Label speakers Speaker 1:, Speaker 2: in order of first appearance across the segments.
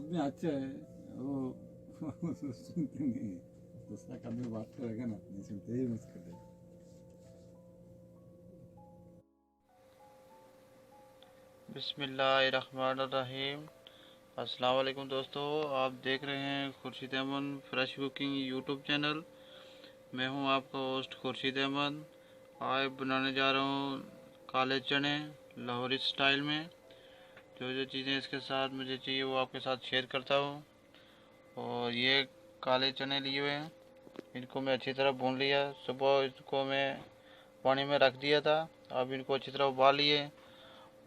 Speaker 1: आदमी अच्छा है वो सुनते नहीं है। दूसरा आदमी बात करेगा ना, नहीं सुनते ही मुश्किल है।
Speaker 2: बिस्मिल्लाहिर्रहमानिर्रहीम। अस्सलाम वालेकुम दोस्तों, आप देख रहे हैं Khurshid Ahmad fresh cooking YouTube channel. मैं हूं आपका होस्ट खुर्शीद अहमद। आज बनाने जा रहा हूं काले चने लाहौरी स्टाइल में। जो जो चीज़ें इसके साथ मुझे चाहिए वो आपके साथ शेयर करता हूं। और ये काले चने लिए हुए हैं, इनको मैं अच्छी तरह भून लिया। सुबह इसको मैं पानी में रख दिया था, अब इनको अच्छी तरह उबाल लिए।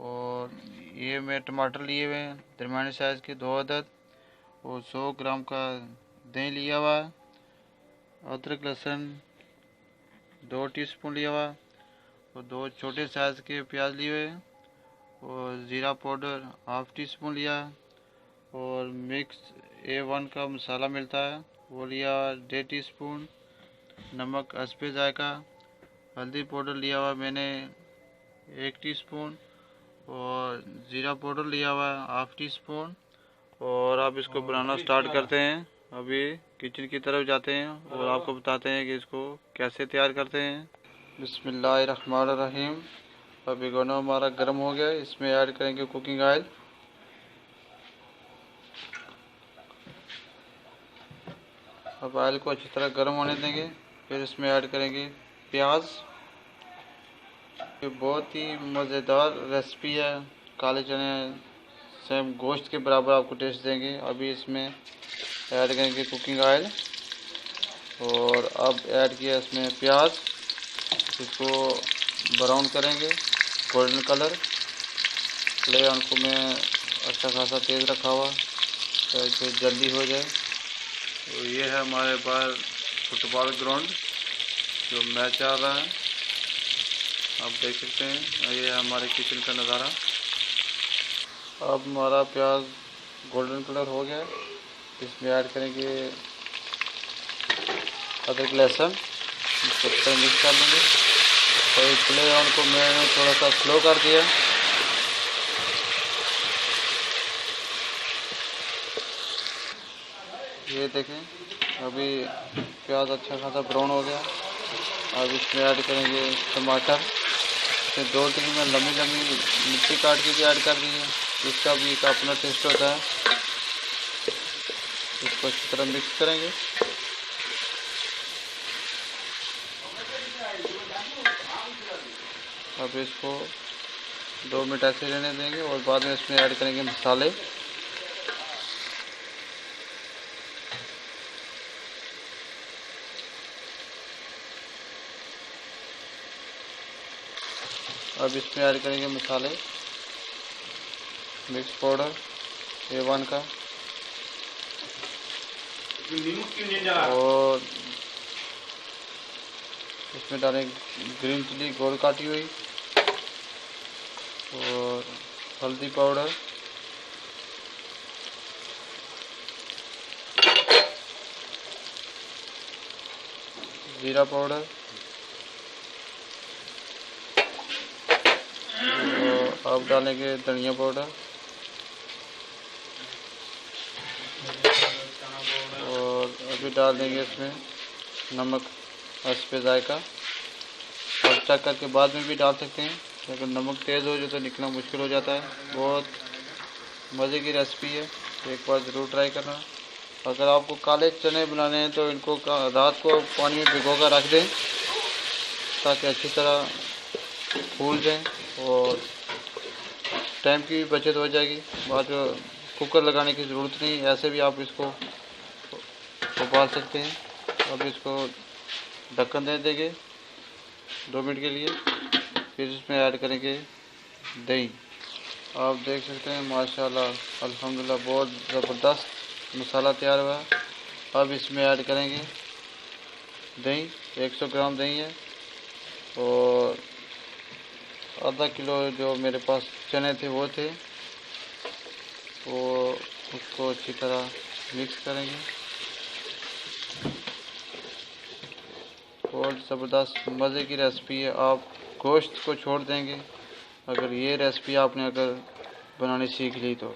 Speaker 2: और ये मैं टमाटर लिए हुए हैं दरमियाने साइज़ के 2 अदद, और 100 ग्राम का दही लिया हुआ है। अदरक लहसुन 2 टीस्पून लिया हुआ, और 2 छोटे साइज़ के प्याज लिए हुए हैं, और ज़ीरा पाउडर हाफ टी स्पून लिया, और मिक्स A1 का मसाला मिलता है वो लिया 1.5 टीस्पून। नमक हस्बे जायका। हल्दी पाउडर लिया हुआ मैंने 1 टीस्पून, और ज़ीरा पाउडर लिया हुआ है हाफ टी स्पून। और आप इसको बनाना स्टार्ट करते हैं। अभी किचन की तरफ जाते हैं और आपको बताते हैं कि इसको कैसे तैयार करते हैं। बिस्मिल्लाहिर्रहमानिर्रहीम। अब भिगोना हमारा गर्म हो गया, इसमें ऐड करेंगे कुकिंग ऑयल। अब ऑयल को अच्छी तरह गर्म होने देंगे, फिर इसमें ऐड करेंगे प्याज। ये बहुत ही मज़ेदार रेसिपी है। काले चने सेम गोश्त के बराबर आपको टेस्ट देंगे। अभी इसमें ऐड करेंगे कुकिंग ऑयल, और अब ऐड किया इसमें प्याज। इसको ब्राउन करेंगे गोल्डन कलर। फ्लेम को मैं अच्छा खासा तेज़ रखा हुआ ताकि जल्दी हो जाए। तो ये है हमारे पास फुटबॉल ग्राउंड जो मैच चल रहा है, आप देख सकते हैं। ये है हमारे किचन का नज़ारा। अब हमारा प्याज गोल्डन कलर हो गया, इसमें ऐड करेंगे अदरक लहसुन। इसको अच्छे मिक्स कर लेंगे। और फ्लेम को मैंने थोड़ा सा स्लो कर दिया। ये देखें, अभी प्याज अच्छा खासा ब्राउन हो गया। अब इसमें ऐड करेंगे टमाटर। इसमें 2-3 में लंबी लंबी मिर्ची काट के भी ऐड कर दी है, इसका भी एक अपना टेस्ट होता है। इसको अच्छी तरह मिक्स करेंगे। अब इसको 2 मिनट ऐसे रहने देंगे, और बाद में इसमें ऐड करेंगे मसाले। अब इसमें ऐड करेंगे मसाले, मिक्स पाउडर A1 का, और इसमें डालेंगे ग्रीन चिली गोल काटी हुई, और हल्दी पाउडर, जीरा पाउडर, और अब डालेंगे धनिया पाउडर, और अभी डाल देंगे इसमें नमक हस्बे जायका। और चेक करके बाद में भी डाल सकते हैं, अगर नमक तेज़ हो जाए तो निकलना मुश्किल हो जाता है। बहुत मज़े की रेसिपी है, एक बार ज़रूर ट्राई करना। अगर आपको काले चने बनाने हैं तो इनको रात को पानी में भिगो कर रख दें ताकि अच्छी तरह फूल जाएं, और टाइम की भी बचत हो जाएगी। बाद में कुकर लगाने की ज़रूरत नहीं, ऐसे भी आप इसको उबाल सकते हैं। अब इसको ढक्कन दे देंगे 2 मिनट के लिए, फिर इसमें ऐड करेंगे दही। आप देख सकते हैं माशाल्लाह अल्हम्दुलिल्लाह बहुत ज़बरदस्त मसाला तैयार हुआ है। अब इसमें ऐड करेंगे दही। 100 ग्राम दही है, और आधा किलो जो मेरे पास चने थे वो थे, वो उसको अच्छी तरह मिक्स करेंगे। बहुत ज़बरदस्त मज़े की रेसिपी है, आप गोश्त को छोड़ देंगे अगर ये रेसिपी आपने बनानी सीख ली तो।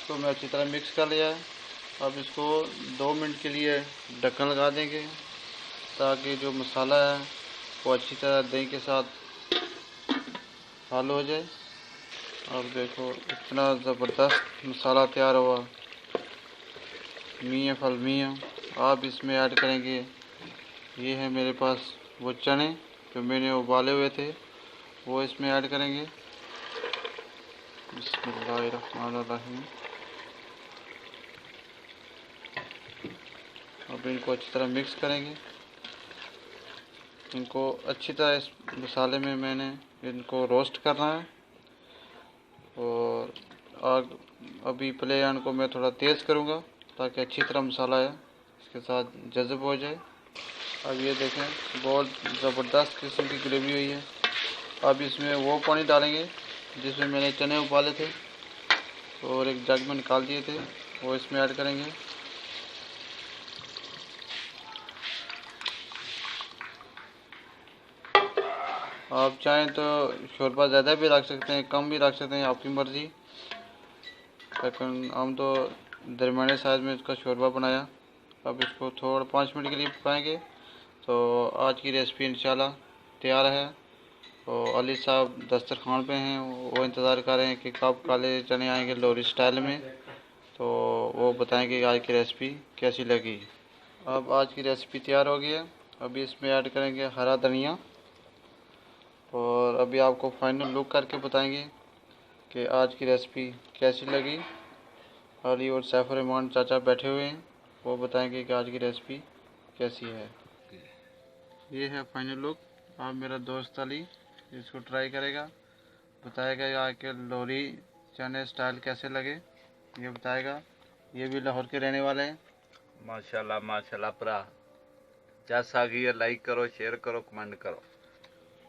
Speaker 2: इसको मैं अच्छी तरह मिक्स कर लिया है। अब इसको 2 मिनट के लिए ढक्कन लगा देंगे ताकि जो मसाला है वो अच्छी तरह दही के साथ हाल हो जाए। अब देखो इतना ज़बरदस्त मसाला तैयार हुआ, मियाँ फल मियाँ। आप इसमें ऐड करेंगे, ये है मेरे पास वो चने जो मैंने उबाले हुए थे, वो इसमें ऐड करेंगे। बिस्मिल्लाहिर्रहमानिर्रहीम। अब इनको अच्छी तरह मिक्स करेंगे। इनको अच्छी तरह इस मसाले में मैंने इनको रोस्ट करना है। और आग अभी प्लेन को मैं थोड़ा तेज़ करूँगा ताकि अच्छी तरह मसाला है इसके साथ जज़ब हो जाए। अब ये देखें बहुत ज़बरदस्त किस्म की ग्रेवी हुई है। अब इसमें वो पानी डालेंगे जिसमें मैंने चने उबाले थे और एक जग में निकाल दिए थे, वो इसमें ऐड करेंगे। आप चाहें तो शोरबा ज़्यादा भी रख सकते हैं, कम भी रख सकते हैं, आपकी मर्ज़ी। लेकिन हम तो दरमियाने साइज़ में इसका शोरबा बनाया। अब इसको थोड़ा 5 मिनट के लिए पकाएंगे तो आज की रेसिपी इंशाल्लाह तैयार है। तो अली साहब दस्तरखान पे हैं, वो इंतज़ार कर रहे हैं कि कब काले चने आएंगे लोरी स्टाइल में, तो वो बताएंगे कि आज की रेसिपी कैसी लगी। अब आज की रेसिपी तैयार हो गई है। अभी इसमें ऐड करेंगे हरा धनिया और अभी आपको फाइनल लुक करके बताएंगे कि आज की रेसिपी कैसी लगी। अली और सैफ-उर-रहमान चाचा बैठे हुए हैं, वो बताएंगे कि आज की रेसिपी कैसी है। ये है फाइनल लुक। अब मेरा दोस्त अली इसको ट्राई करेगा, बताएगा आज के लोरी चने स्टाइल कैसे लगे, ये बताएगा। ये भी लाहौर के रहने वाले हैं।
Speaker 3: माशाल्लाह माशाल्लाह भरा, जैसा कि लाइक करो, शेयर करो, कमेंट करो।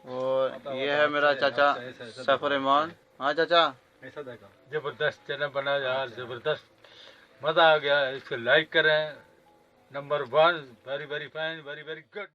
Speaker 2: और ये है मेरा चाचा सैफ-उर-रहमान। हाँ चाचा,
Speaker 4: ऐसा देखो जबरदस्त चना बना यार, जबरदस्त मजा आ गया। इसको लाइक करें। Number 1 very very fine, very very good.